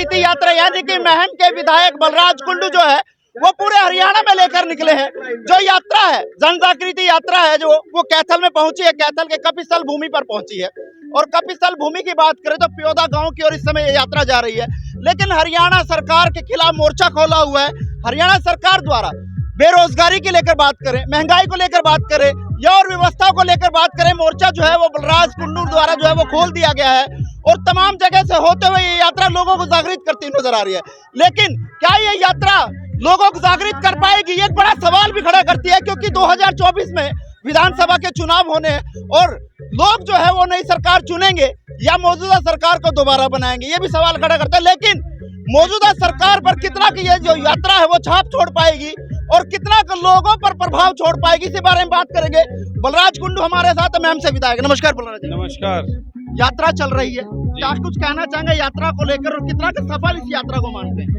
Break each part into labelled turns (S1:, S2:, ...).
S1: जागृति यात्रा यानी कि महम के विधायक बलराज कुंडू जो है वो पूरे हरियाणा में लेकर निकले हैं। जो यात्रा है जन जागृति यात्रा है जो वो कैथल में पहुंची है, कैथल के कपिस्थल भूमि पर पहुंची है। और कपिस्थल भूमि की बात करें तो प्योदा गांव की ओर इस समय ये यात्रा जा रही है। लेकिन हरियाणा सरकार के खिलाफ मोर्चा खोला हुआ है। हरियाणा सरकार द्वारा बेरोजगारी के लेकर बात करें, महंगाई को लेकर बात करें या और व्यवस्था को लेकर बात करें, मोर्चा जो है वो बलराज कुंडू द्वारा जो है वो खोल दिया गया है। और तमाम जगह से होते हुए ये यात्रा लोगों को जागृत करती नजर आ रही है। लेकिन क्या ये यात्रा लोगों को जागृत कर पाएगी, एक बड़ा सवाल भी खड़ा करती है, क्योंकि 2024 में विधानसभा के चुनाव होने हैं और लोग जो है वो नई सरकार चुनेंगे या मौजूदा सरकार को दोबारा बनाएंगे, ये भी सवाल खड़ा करता है। लेकिन मौजूदा सरकार पर कितना की ये जो यात्रा है वो छाप छोड़ पाएगी और कितना लोगों पर प्रभाव छोड़ पाएगी, इसी बारे में बात करेंगे। बलराज कुंडू हमारे साथ, मैम से विधायक। नमस्कार बलराज जी।
S2: नमस्कार।
S1: यात्रा चल रही है, क्या कुछ कहना चाहेंगे यात्रा को लेकर और कितना का सफल इस यात्रा को मानते हैं?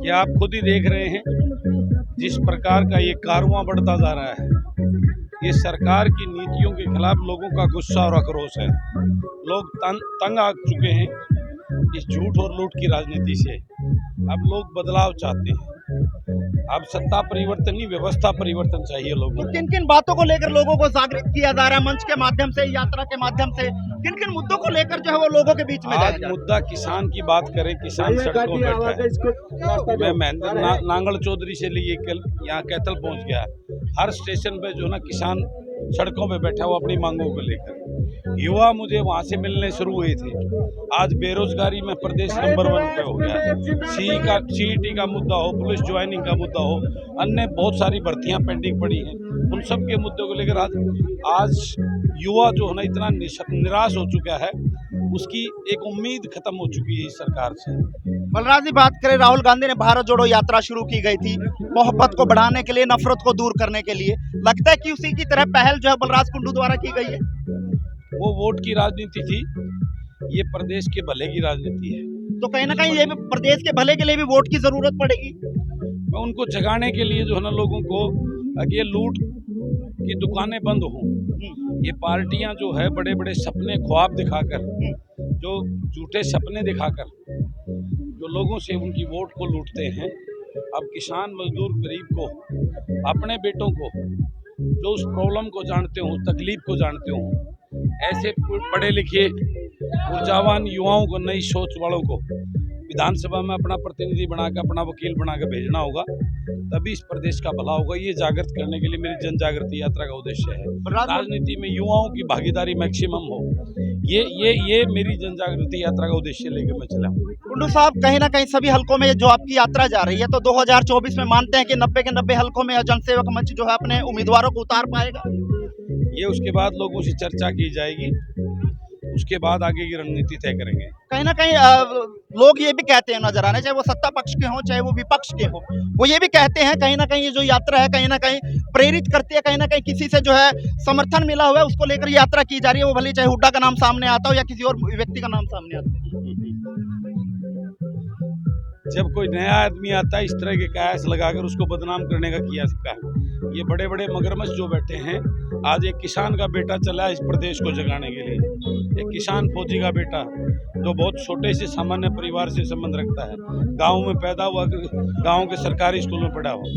S2: ये आप खुद ही देख रहे हैं जिस प्रकार का ये कारवां बढ़ता जा रहा है, ये सरकार की नीतियों के खिलाफ लोगों का गुस्सा और आक्रोश है। लोग तंग आ चुके हैं इस झूठ और लूट की राजनीति से। अब लोग बदलाव चाहते हैं, अब सत्ता परिवर्तन नहीं व्यवस्था परिवर्तन चाहिए लोगों को।
S1: किन किन बातों को लेकर लोगों को जागृत किया जा रहा है मंच के माध्यम से, यात्रा के माध्यम से? किन किन मुद्दों को लेकर जो है वो लोगों के बीच में
S2: आज मुद्दा किसान की बात करें, किसान सड़कों पर बैठा है। मैं महेंद्र नांगल चौधरी से लिए कल यहाँ कैथल पहुँच गया। हर स्टेशन पे जो ना किसान सड़कों पे बैठा वो अपनी मांगों को लेकर। युवा मुझे वहाँ से मिलने शुरू हुए थे। आज बेरोजगारी में प्रदेश नंबर 1 पे हो गया है। सीईटी का मुद्दा हो, पुलिस ज्वाइनिंग का मुद्दा हो, अन्य बहुत सारी भर्तियां पेंडिंग पड़ी हैं, उन सब के मुद्दों को लेकर आज युवा जो है ना इतना निराश हो चुका है, उसकी एक उम्मीद खत्म हो चुकी है इस सरकार से।
S1: बलराज जी, बात करें, राहुल गांधी ने भारत जोड़ो यात्रा शुरू की गई थी मोहब्बत को बढ़ाने के लिए, नफरत को दूर करने के लिए। लगता है कि उसी की तरह पहल जो है बलराज कुंडू द्वारा की गई है।
S2: वो वोट की राजनीति थी, ये प्रदेश के भले की राजनीति है।
S1: तो कहीं ना कहीं ये भी प्रदेश के भले के लिए भी वोट की जरूरत पड़ेगी।
S2: मैं उनको जगाने के लिए जो है ना लोगों को, ये लूट की दुकानें बंद हों, ये पार्टियां जो है बड़े बड़े सपने ख्वाब दिखाकर, जो झूठे सपने दिखाकर जो लोगों से उनकी वोट को लूटते हैं। अब किसान मजदूर गरीब को, अपने बेटों को जो उस प्रॉब्लम को जानते हो, तकलीफ को जानते हो, ऐसे पढ़े लिखे ऊर्जावान युवाओं को, नई सोच वालों को विधानसभा में अपना प्रतिनिधि बनाकर, अपना वकील बनाकर भेजना होगा, तभी इस प्रदेश का भला होगा। ये जागृत करने के लिए मेरी जन जागृति यात्रा का उद्देश्य है। राजनीति में युवाओं की भागीदारी मैक्सिमम हो, ये मेरी जन जागृति यात्रा का उद्देश्य लेकर मैं चला हूँ।
S1: कुंडू साहब, कहीं ना कहीं सभी हलकों में जो आपकी यात्रा जा रही है, तो 2024 में मानते हैं कि 90 के 90 हलकों में जनसेवक मंच जो है अपने उम्मीदवारों को उतार पाएगा?
S2: ये उसके बाद लोगों से चर्चा की जाएगी, उसके बाद आगे की रणनीति तय करेंगे।
S1: कहीं ना कहीं लोग ये भी कहते हैं नजर आने, चाहे वो सत्ता पक्ष के हों चाहे वो विपक्ष के हों, वो ये भी कहते हैं कहीं ना कहीं ये जो यात्रा है कहीं ना कहीं प्रेरित करती है, कहीं ना कहीं किसी से जो है समर्थन मिला हुआ है उसको लेकर यात्रा की जा रही है, वो भले चाहे हुड्डा का नाम सामने आता हो या किसी और व्यक्ति का नाम सामने आता हो।
S2: जब कोई नया आदमी आता है इस तरह के कयास लगाकर उसको बदनाम करने का किया सकता है। ये बड़े बड़े मगरमच्छ जो बैठे हैं, आज एक किसान का बेटा चला इस प्रदेश को जगाने के लिए, एक किसान फौजी का बेटा जो बहुत छोटे से सामान्य परिवार से संबंध रखता है, गांव में पैदा हुआ, गांव के सरकारी स्कूल में पढ़ा हुआ,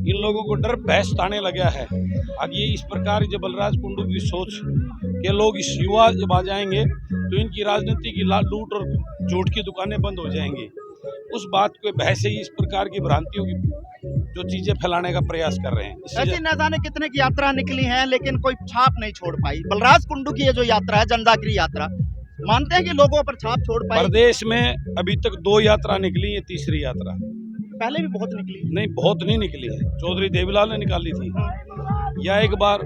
S2: इन लोगों को डर भैंस ताने लगा है। अब ये इस प्रकार जब बलराज कुंडू की सोच के लोग इस युवा जब आ जाएंगे तो इनकी राजनीति की लूट और झूठ की दुकानें बंद हो जाएंगी। उस बात को बहस से ही इस प्रकार की भ्रांतियों की जो चीजें फैलाने का प्रयास कर रहे हैं।
S1: ऐसी न जाने कितने की यात्रा निकली है लेकिन कोई छाप नहीं छोड़ पाई। बलराज कुंडू की ये जो यात्रा है, जन जागृति यात्रा, मानते हैं कि लोगों पर छाप छोड़ पाई?
S2: प्रदेश में अभी तक 2 यात्रा निकली है, तीसरी यात्रा।
S1: पहले भी बहुत निकली?
S2: नहीं, बहुत नहीं निकली है। चौधरी देवीलाल ने निकाली थी, या एक बार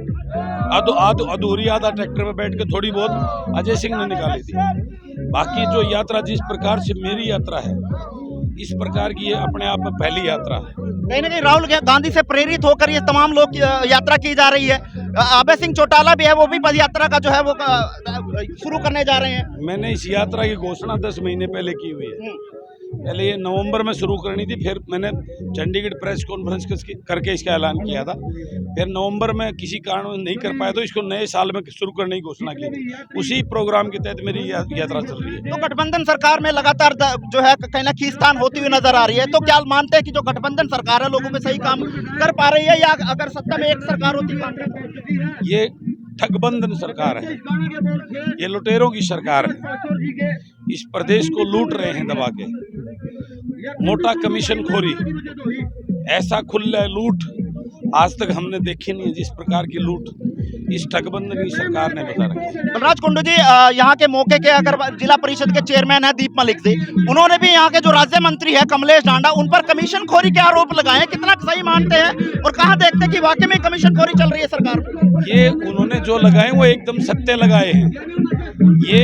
S2: अधूरी आधा ट्रैक्टर में बैठ के थोड़ी बहुत अजय सिंह ने निकाली थी। बाकी जो यात्रा जिस प्रकार से मेरी यात्रा है, इस प्रकार की ये अपने आप में पहली यात्रा है।
S1: कहीं ना कहीं राहुल गांधी से प्रेरित होकर ये तमाम लोग यात्रा की जा रही है। अभय सिंह चौटाला भी है, वो भी पद यात्रा का जो है वो शुरू करने जा रहे हैं।
S2: मैंने इस यात्रा की घोषणा 10 महीने पहले की हुई है। पहले ये नवंबर में शुरू करनी थी, फिर मैंने चंडीगढ़ प्रेस कॉन्फ्रेंस करके इसका ऐलान किया था। फिर नवंबर में किसी कारण नहीं कर पाया तो इसको नए साल में शुरू करने की घोषणा की थी। उसी प्रोग्राम के तहत मेरी यात्रा चल रही है।
S1: तो गठबंधन सरकार में लगातार जो है कहीं ना खींचतान होती हुई नजर आ रही है, तो क्या मानते हैं कि जो गठबंधन सरकार है लोगों पे सही काम कर पा रही है, या अगर सत्ता में एक सरकार होती काम कर पाती?
S2: ये ठगबंधन सरकार है, ये लुटेरों की सरकार है। इस प्रदेश को लूट रहे हैं दबा के, मोटा कमीशन खोरी, ऐसा खुला लूट आज तक हमने देखी नहीं है। जिस प्रकार की लूट इस ठगबंधन की सरकार ने बता रखी है।
S1: बलराज कुंडू जी, यहाँ के मौके के अगर जिला परिषद के चेयरमैन है दीप मलिक जी, उन्होंने भी यहाँ के जो राज्य मंत्री है कमलेश डांडा, उन पर कमीशन खोरी के आरोप लगाए, कितना सही मानते हैं और कहाँ देखते हैं कि वाकई में कमीशन खोरी चल रही है सरकार में?
S2: ये उन्होंने जो लगाए वो एकदम सत्य लगाए हैं। ये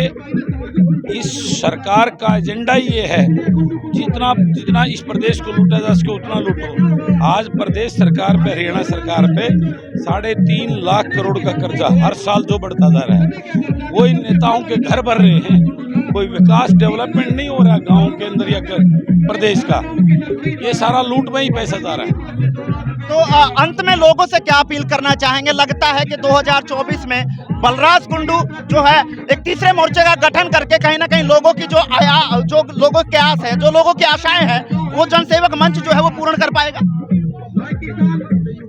S2: इस सरकार का एजेंडा ये है, जितना इस प्रदेश को लूटा जा सके उतना लूटो। आज प्रदेश सरकार पे, हरियाणा सरकार पे 3.5 लाख करोड़ का कर्जा हर साल जो बढ़ता जा रहा है, वो इन नेताओं के घर भर रहे हैं। कोई विकास डेवलपमेंट नहीं हो रहा गाँव के अंदर या प्रदेश का, ये सारा लूट में ही पैसा जा रहा है।
S1: तो अंत में लोगों से क्या अपील करना चाहेंगे? लगता है कि 2024 में बलराज कुंडू जो है एक तीसरे मोर्चे का गठन करके कहीं ना कहीं लोगों की जो लोगों के आस है, जो लोगों की आशाएं हैं, वो जनसेवक मंच जो है वो पूर्ण कर पाएगा।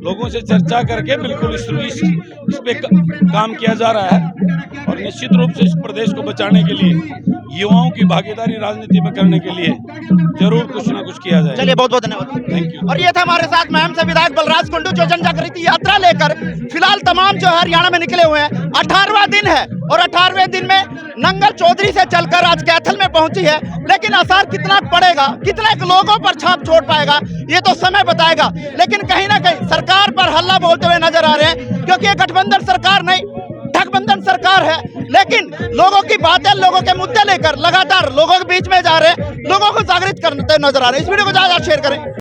S2: लोगों से चर्चा करके बिल्कुल इस पे काम किया जा रहा है और निश्चित रूप से इस प्रदेश को बचाने के लिए, युवाओं की भागीदारी राजनीति में करने के लिए जरूर कुछ ना कुछ किया जाए।
S1: चलिए, बहुत बहुत धन्यवाद,
S2: थैंक यू।
S1: और ये था हमारे साथ महम से विधायक बलराज कुंडू, जो जन जागृति यात्रा लेकर फिलहाल तमाम जो है हरियाणा में निकले हुए हैं। 18वां दिन है और 18वें दिन में नंगल चौधरी से चलकर आज कैथल में पहुंची है, लेकिन असर कितना पड़ेगा, कितने लोगों पर छाप छोड़ पाएगा, ये तो समय बताएगा। लेकिन कहीं ना कहीं सरकार पर हल्ला बोलते हुए नजर आ रहे हैं, क्योंकि ये गठबंधन सरकार नहीं, ठगबंधन सरकार है। लेकिन लोगों की बातें, लोगों के मुद्दे लेकर लगातार लोगों के बीच में जा रहे हैं, लोगों को जागृत करते नजर आ रहे हैं। इस वीडियो को ज्यादा शेयर करें।